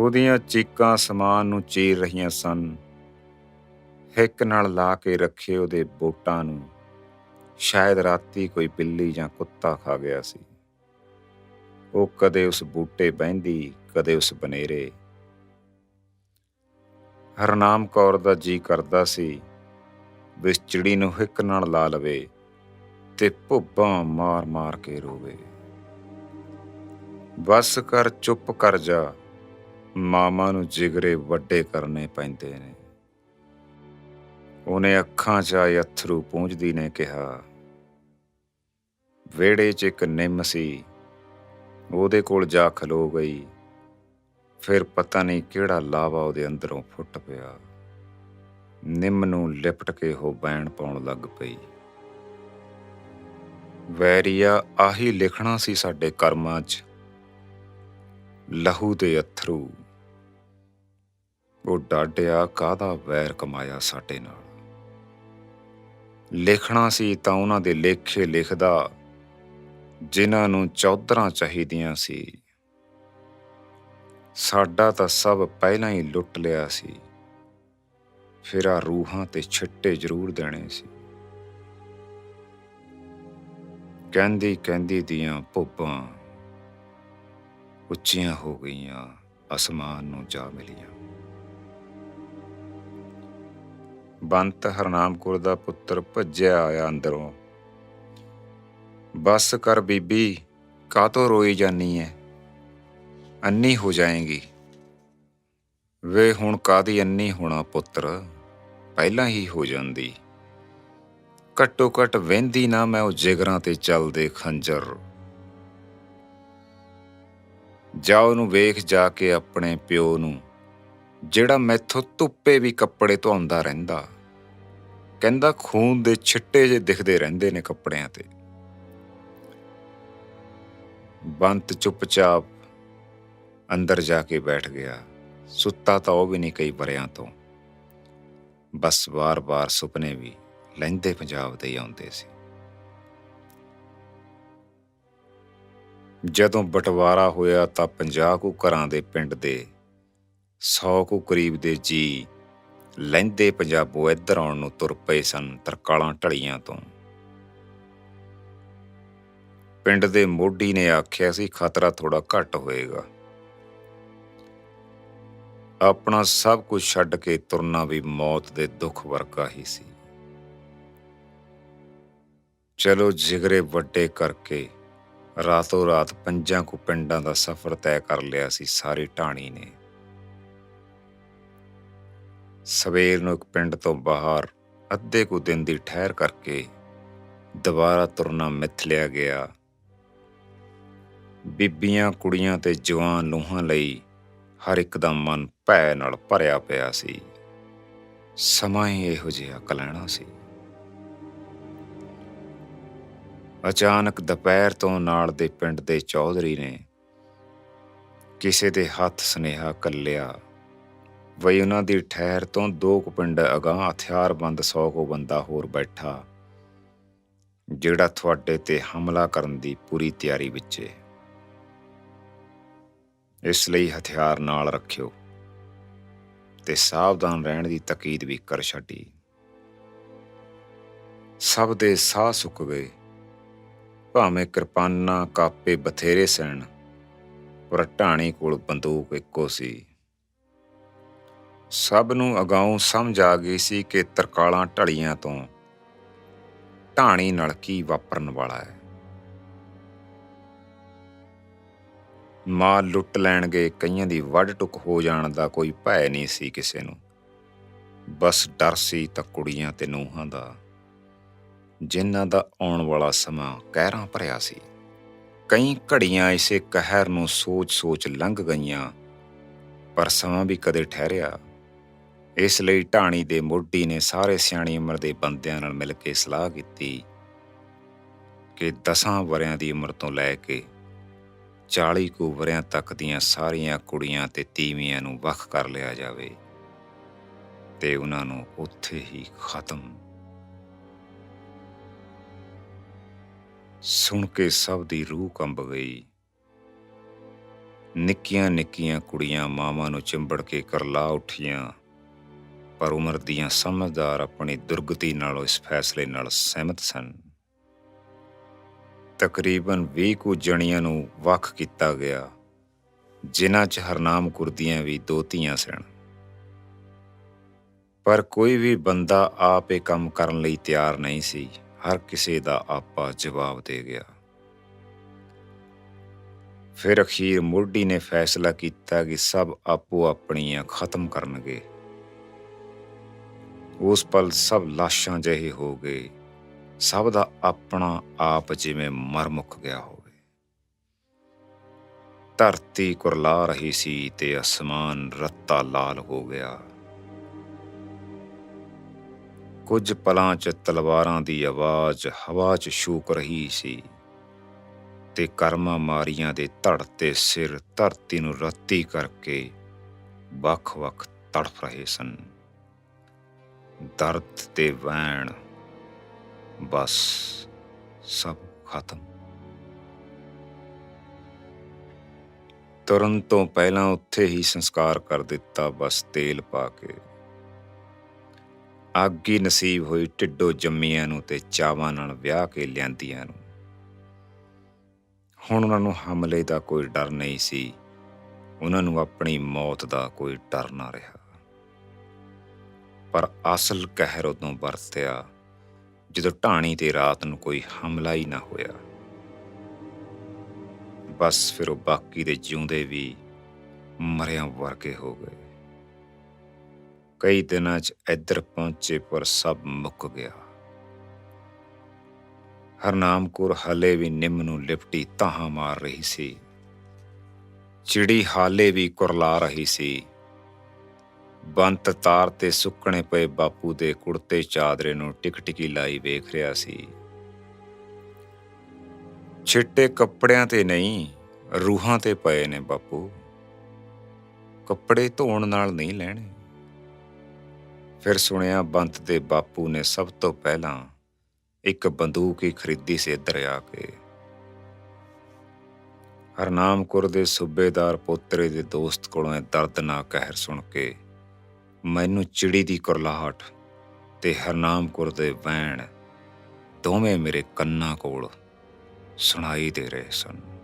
ਉਹਦੀਆਂ ਚੀਕਾਂ ਅਸਮਾਨ ਨੂੰ ਚੀਰ ਰਹੀਆਂ ਸਨ। ਹਿੱਕ ਨਾਲ ਲਾ ਕੇ ਰੱਖੇ ਉਹਦੇ ਬੋਟਾਂ ਨੂੰ ਸ਼ਾਇਦ ਰਾਤੀ ਕੋਈ ਬਿੱਲੀ ਜਾਂ ਕੁੱਤਾ ਖਾ ਗਿਆ ਸੀ। ਉਹ ਕਦੇ ਉਸ ਬੂਟੇ ਬਹਿੰਦੀ, ਕਦੇ ਉਸ ਬਨੇਰੇ। ਹਰਨਾਮ ਕੌਰ ਦਾ ਜੀ ਕਰਦਾ ਸੀ ਵੀ ਇਸ ਚਿੜੀ ਨੂੰ ਹਿੱਕ ਨਾਲ ਲਾ ਲਵੇ ਤੇ ਭੁੱਬਾਂ ਮਾਰ ਮਾਰ ਕੇ ਰੋਵੇ। ਬਸ ਕਰ, ਚੁੱਪ ਕਰ ਜਾ, ਮਾਵਾਂ ਨੂੰ ਜਿਗਰੇ ਵੱਡੇ ਕਰਨੇ ਪੈਂਦੇ ਨੇ। ਉਹਨੇ ਅੱਖਾਂ 'ਚ ਆਏ ਅੱਥਰੂ ਪੂੰਝਦੀ ਨੇ ਕਿਹਾ। ਵਿਹੜੇ 'ਚ ਇੱਕ ਨਿੰਮ ਸੀ, ਉਹਦੇ ਕੋਲ ਜਾ ਖਲੋ ਗਈ। ਫਿਰ ਪਤਾ ਨਹੀਂ ਕਿਹੜਾ ਲਾਵਾ ਉਹਦੇ ਅੰਦਰੋਂ ਫੁੱਟ ਪਿਆ। ਨਿੰਮ ਨੂੰ ਲਿਪਟ ਕੇ ਉਹ ਬੈਣ ਪਾਉਣ ਲੱਗ ਪਈ। ਵੈਰੀਆ, ਆਹੀ ਲਿਖਣਾ ਸੀ ਸਾਡੇ ਕਰਮਾਂ 'ਚ, ਲਹੂ ਦੇ ਅੱਥਰੂ। ਉਹ ਡਾਢਿਆ ਕਾਹਦਾ ਵੈਰ ਕਮਾਇਆ ਸਾਡੇ ਨਾਲ। ਲਿਖਣਾ ਸੀ ਤਾਂ ਉਹਨਾਂ ਦੇ ਲੇਖੇ ਲਿਖਦਾ ਜਿਨ੍ਹਾਂ ਨੂੰ ਚੌਧਰਾਂ ਚਾਹੀਦੀਆਂ ਸੀ। ਸਾਡਾ ਤਾਂ ਸਭ ਪਹਿਲਾਂ ਹੀ ਲੁੱਟ ਲਿਆ ਸੀ, ਫਿਰ ਆ ਰੂਹਾਂ ਤੇ ਛਿੱਟੇ ਜ਼ਰੂਰ ਦੇਣੇ ਸੀ। ਕਹਿੰਦੀ ਕਹਿੰਦੀ ਦੀਆਂ ਭੁੱਬਾਂ ਉੱਚੀਆਂ ਹੋ ਗਈਆਂ, ਅਸਮਾਨ ਨੂੰ ਜਾ ਮਿਲੀਆਂ। ਬੰਤ ਹਰਨਾਮ ਕੌਰ ਦਾ ਪੁੱਤਰ ਭੱਜਿਆ ਆਇਆ ਅੰਦਰੋਂ। ਬਸ ਕਰ ਬੀਬੀ, ਕਾਹਤੋਂ ਰੋਈ ਜਾਨੀ ਐ? ਅੰਨੀ ਹੋ ਜਾਏਗੀ। ਵੇ ਹੁਣ ਕਾਹਦੀ ਅੰਨੀ ਹੋਣਾ ਪੁੱਤਰ, ਪਹਿਲਾਂ ਹੀ ਹੋ ਜਾਂਦੀ। ਘੱਟੋ ਘੱਟ ਵਹਿੰਦੀ ਨਾ ਮੈਂ ਉਹ ਜਿਗਰਾਂ ਤੇ ਚੱਲਦੇ ਖੰਜਰ। ਜਾ ਉਹਨੂੰ ਵੇਖ ਜਾ ਕੇ ਆਪਣੇ ਪਿਓ ਨੂੰ, ਜਿਹੜਾ ਮੈਥੋਂ ਧੁੱਪੇ ਵੀ ਕੱਪੜੇ ਧੋਂਦਾ ਰਹਿੰਦਾ। ਕਹਿੰਦਾ ਖੂਨ ਦੇ ਛਿੱਟੇ ਜੇ ਦਿਖਦੇ ਰਹਿੰਦੇ ਨੇ ਕੱਪੜਿਆਂ ਤੇ। ਬੰਤ ਚੁੱਪਚਾਪ ਅੰਦਰ ਜਾ ਕੇ ਬੈਠ ਗਿਆ। ਸੁੱਤਾ ਤਾਂ ਉਹ ਵੀ ਨਹੀਂ ਕਈ ਵਰਿਆਂ ਤੋਂ। ਬਸ ਵਾਰ-ਵਾਰ ਸੁਪਨੇ ਵੀ ਲਹਿੰਦੇ ਪੰਜਾਬ ਦੇ ਹੀ ਆਉਂਦੇ ਸੀ। ਜਦੋਂ ਬਟਵਾਰਾ ਹੋਇਆ ਤਾਂ 50 ਕੁ ਘਰਾਂ ਦੇ ਪਿੰਡ ਦੇ 100 ਕੁ ਕਰੀਬ ਦੇ ਜੀ ਲਹਿੰਦੇ ਪੰਜਾਬੋਂ ਇੱਧਰ ਆਉਣ ਨੂੰ ਤੁਰ ਪਏ ਸਨ ਤਰਕਾਲਾਂ ਢਲੀਆਂ ਤੋਂ। ਪਿੰਡ ਦੇ ਮੋਢੀ ਨੇ ਆਖਿਆ ਸੀ ਖਤਰਾ ਥੋੜਾ ਘੱਟ ਹੋਏਗਾ। ਆਪਣਾ ਸਭ ਕੁਝ ਛੱਡ ਕੇ ਤੁਰਨਾ ਵੀ ਮੌਤ ਦੇ ਦੁੱਖ ਵਰਗਾ ਹੀ ਸੀ। ਚਲੋ ਜਿਗਰੇ ਵੱਡੇ ਕਰਕੇ ਰਾਤੋਂ ਰਾਤ 5 ਕੁ ਪਿੰਡਾਂ ਦਾ ਸਫ਼ਰ ਤੈਅ ਕਰ ਲਿਆ ਸੀ ਸਾਰੀ ਢਾਣੀ ਨੇ। ਸਵੇਰ ਨੂੰ ਇੱਕ ਪਿੰਡ ਤੋਂ ਬਾਹਰ ਅੱਧੇ ਕੁ ਦਿਨ ਦੀ ਠਹਿਰ ਕਰਕੇ ਦੁਬਾਰਾ ਤੁਰਨਾ ਮਿੱਥ ਲਿਆ ਗਿਆ। ਬੀਬੀਆਂ, ਕੁੜੀਆਂ ਤੇ ਜਵਾਨ ਨੂੰਹਾਂ ਲਈ ਹਰ ਇੱਕ ਦਾ ਮਨ ਭੈ ਨਾਲ ਭਰਿਆ ਪਿਆ ਸੀ। ਸਮਾਂ ਹੀ ਇਹੋ ਜਿਹਾ ਕਲੈਣਾ ਸੀ। ਅਚਾਨਕ ਦੁਪਹਿਰ ਤੋਂ ਨਾਲ ਦੇ ਪਿੰਡ ਦੇ ਚੌਧਰੀ ਨੇ ਕਿਸੇ ਦੇ ਹੱਥ ਸੁਨੇਹਾ ਘੱਲਿਆ ਬਈ ਉਹਨਾਂ ਦੀ ਠਹਿਰ ਤੋਂ 2 ਕੁ ਪਿੰਡ ਅਗਾਂਹ ਹਥਿਆਰਬੰਦ 100 ਕੁ ਬੰਦਾ ਹੋਰ ਬੈਠਾ, ਜਿਹੜਾ ਤੁਹਾਡੇ ਤੇ ਹਮਲਾ ਕਰਨ ਦੀ ਪੂਰੀ ਤਿਆਰੀ ਵਿੱਚ ਏ। ਇਸ ਲਈ ਹਥਿਆਰ ਨਾਲ ਰੱਖਿਓ ਤੇ ਸਾਵਧਾਨ ਰਹਿਣ ਦੀ ਤਾਕੀਦ ਵੀ ਕਰ ਛੱਡੀ। ਸਭ ਦੇ ਸਾਹ ਸੁੱਕ ਗਏ। ਭਾਵੇਂ ਕਿਰਪਾਨਾਂ ਕਾਪੇ ਬਥੇਰੇ ਸਨ, ਪਰ ਢਾਣੀ ਕੋਲ ਬੰਦੂਕ ਇੱਕੋ ਸੀ। ਸਭ ਨੂੰ ਅਗਾਊਂ ਸਮਝ ਆ ਗਈ ਸੀ ਕਿ ਤਰਕਾਲਾਂ ਢਲੀਆਂ ਤੋਂ ਢਾਣੀ ਨਾਲ ਕੀ ਵਾਪਰਨ ਵਾਲਾ ਹੈ। ਮਾਲ ਲੁੱਟ ਲੈਣਗੇ, ਕਈਆਂ ਦੀ ਵੱਢ ਟੁੱਕ ਹੋ ਜਾਣ ਦਾ ਕੋਈ ਭੈ ਨਹੀਂ ਸੀ ਕਿਸੇ ਨੂੰ। ਬਸ ਡਰ ਸੀ ਤਾਂ ਕੁੜੀਆਂ ਤੇ ਨੂੰਹਾਂ ਦਾ, ਜਿਨ੍ਹਾਂ ਦਾ ਆਉਣ ਵਾਲਾ ਸਮਾਂ ਕਹਿਰਾਂ ਭਰਿਆ ਸੀ। ਕਈ ਘੜੀਆਂ ਇਸੇ ਕਹਿਰ ਨੂੰ ਸੋਚ ਲੰਘ ਗਈਆਂ, ਪਰ ਸਮਾਂ ਵੀ ਕਦੇ ਠਹਿਰਿਆ। ਇਸ ਲਈ ਢਾਣੀ ਦੇ ਮੋਢੀ ਨੇ ਸਾਰੇ ਸਿਆਣੀ ਉਮਰ ਦੇ ਬੰਦਿਆਂ ਨਾਲ ਮਿਲ ਕੇ ਸਲਾਹ ਕੀਤੀ ਕਿ 10 ਵਰ੍ਹਿਆਂ ਦੀ ਉਮਰ ਤੋਂ ਲੈ ਕੇ 40 ਕੁ ਵਰ੍ਹਿਆਂ ਤੱਕ ਦੀਆਂ ਸਾਰੀਆਂ ਕੁੜੀਆਂ ਤੇ ਤੀਵੀਆਂ ਨੂੰ ਵੱਖ ਕਰ ਲਿਆ ਜਾਵੇ ਤੇ ਉਹਨਾਂ ਨੂੰ ਉੱਥੇ ਹੀ ਖਤਮ। ਸੁਣ ਕੇ ਸਭ ਦੀ ਰੂਹ ਕੰਬ ਗਈ। ਨਿੱਕੀਆਂ ਨਿੱਕੀਆਂ ਕੁੜੀਆਂ ਮਾਵਾਂ ਨੂੰ ਚਿੰਬੜ ਕੇ ਕਰਲਾ ਉੱਠੀਆਂ, ਪਰ ਉਮਰ ਦੀਆਂ ਸਮਝਦਾਰ ਆਪਣੀ ਦੁਰਗਤੀ ਨਾਲੋਂ ਇਸ ਫੈਸਲੇ ਨਾਲ ਸਹਿਮਤ ਸਨ। ਤਕਰੀਬਨ 20 ਕੁ ਜਣੀਆਂ ਨੂੰ ਵੱਖ ਕੀਤਾ ਗਿਆ, ਜਿਨ੍ਹਾਂ 'ਚ ਹਰਨਾਮ ਕੌਰ ਦੀਆਂ ਵੀ 2 ਧੀਆਂ ਸਨ। ਪਰ ਕੋਈ ਵੀ ਬੰਦਾ ਆਪ ਇਹ ਕੰਮ ਕਰਨ ਲਈ ਤਿਆਰ ਨਹੀਂ ਸੀ। ਹਰ ਕਿਸੇ ਦਾ ਆਪਾ ਜਵਾਬ ਦੇ ਗਿਆ। ਫਿਰ ਅਖੀਰ ਮੋਢੀ ਨੇ ਫੈਸਲਾ ਕੀਤਾ ਕਿ ਸਭ ਆਪੋ ਆਪਣੀਆਂ ਖਤਮ ਕਰਨਗੇ। ਉਸ ਪਲ ਸਭ ਲਾਸ਼ਾਂ ਜਿਹੇ ਹੋ ਗਏ, ਸਭ ਦਾ ਆਪਣਾ ਆਪ ਜਿਵੇਂ ਮਰ ਮੁੱਕ ਗਿਆ ਹੋਵੇ। ਧਰਤੀ ਕੁਰਲਾ ਰਹੀ ਸੀ ਤੇ ਅਸਮਾਨ ਰੱਤਾ ਲਾਲ ਹੋ ਗਿਆ। ਕੁਝ ਪਲਾਂ 'ਚ ਤਲਵਾਰਾਂ ਦੀ ਆਵਾਜ਼ ਹਵਾ 'ਚ ਛੂਕ ਰਹੀ ਸੀ ਤੇ ਕਰਮਾਂ ਮਾਰੀਆਂ ਦੇ ਧੜ ਤੇ ਸਿਰ ਧਰਤੀ ਨੂੰ ਰੱਤੀ ਕਰਕੇ ਵੱਖ-ਵੱਖ ਤੜਫ ਰਹੇ ਸਨ। ਦਰਦ ਤੇ ਵੈਣ, ਬਸ ਸਭ ਖਤਮ। ਤੁਰਨ ਤੋਂ ਪਹਿਲਾਂ ਉੱਥੇ ਹੀ ਸੰਸਕਾਰ ਕਰ ਦਿੱਤਾ, ਬਸ ਤੇਲ ਪਾ ਕੇ। ਅੱਗ ਹੀ ਨਸੀਬ ਹੋਈ ਢਿੱਡੋਂ ਜੰਮੀਆਂ ਨੂੰ ਤੇ ਚਾਵਾਂ ਨਾਲ ਵਿਆਹ ਕੇ ਲਿਆਂਦੀਆਂ ਨੂੰ। ਹੁਣ ਉਹਨਾਂ ਨੂੰ ਹਮਲੇ ਦਾ ਕੋਈ ਡਰ ਨਹੀਂ ਸੀ, ਉਹਨਾਂ ਨੂੰ ਆਪਣੀ ਮੌਤ ਦਾ ਕੋਈ ਡਰ ਨਾ ਰਿਹਾ। ਪਰ ਅਸਲ ਕਹਿਰ ਉਦੋਂ ਵਰਤਿਆ ਜਦੋਂ ਢਾਣੀ ਤੇ ਰਾਤ ਨੂੰ ਕੋਈ ਹਮਲਾ ਹੀ ਨਾ ਹੋਇਆ। ਬਸ ਫਿਰ ਉਹ ਬਾਕੀ ਦੇ ਜਿਉਂਦੇ ਵੀ ਮਰਿਆਂ ਵਰਗੇ ਹੋ ਗਏ। ਕਈ ਦਿਨਾਂ 'ਚ ਇੱਧਰ ਪਹੁੰਚੇ ਪਰ ਸਭ ਮੁੱਕ ਗਿਆ। ਹਰਨਾਮ ਕੌਰ ਹਾਲੇ ਵੀ ਨਿੰਮ ਨੂੰ ਲਿਪਟੀ ਧਾਹਾਂ ਮਾਰ ਰਹੀ ਸੀ। ਚਿੜੀ ਹਾਲੇ ਵੀ ਕੁਰਲਾ ਰਹੀ ਸੀ। ਬੰਤ ਤਾਰ ਤੇ ਸੁੱਕਣੇ ਪਏ ਬਾਪੂ ਦੇ ਕੁੜਤੇ ਚਾਦਰੇ ਨੂੰ ਟਿਕ-ਟਿਕੀ ਲਾਈ ਵੇਖ ਰਿਹਾ ਸੀ। ਛਿੱਟੇ ਕੱਪੜਿਆਂ ਤੇ ਨਹੀਂ, ਰੂਹਾਂ ਤੇ ਪਏ ਨੇ ਬਾਪੂ, ਕੱਪੜੇ ਧੋਣ ਨਾਲ ਨਹੀਂ ਲੈਣੇ। ਫਿਰ ਸੁਣਿਆ ਬੰਤ ਦੇ ਬਾਪੂ ਨੇ ਸਭ ਤੋਂ ਪਹਿਲਾਂ ਇੱਕ ਬੰਦੂਕ ਹੀ ਖਰੀਦੀ ਸੀ ਇੱਧਰ ਆ ਕੇ। ਹਰਨਾਮ ਕੌਰ ਦੇ ਸੂਬੇਦਾਰ ਪੋਤਰੇ ਦੇ ਦੋਸਤ ਕੋਲੋਂ ਇਹ ਦਰਦਨਾਕ ਕਹਿਰ ਸੁਣ ਕੇ ਮੈਨੂੰ ਚਿੜੀ ਦੀ ਕੁਰਲਾਹਟ ਤੇ ਹਰਨਾਮ ਕੌਰ ਦੇ ਵੈਣ ਦੋਵੇਂ ਮੇਰੇ ਕੰਨਾਂ ਕੋਲ ਸੁਣਾਈ ਦੇ ਰਹੇ ਸਨ।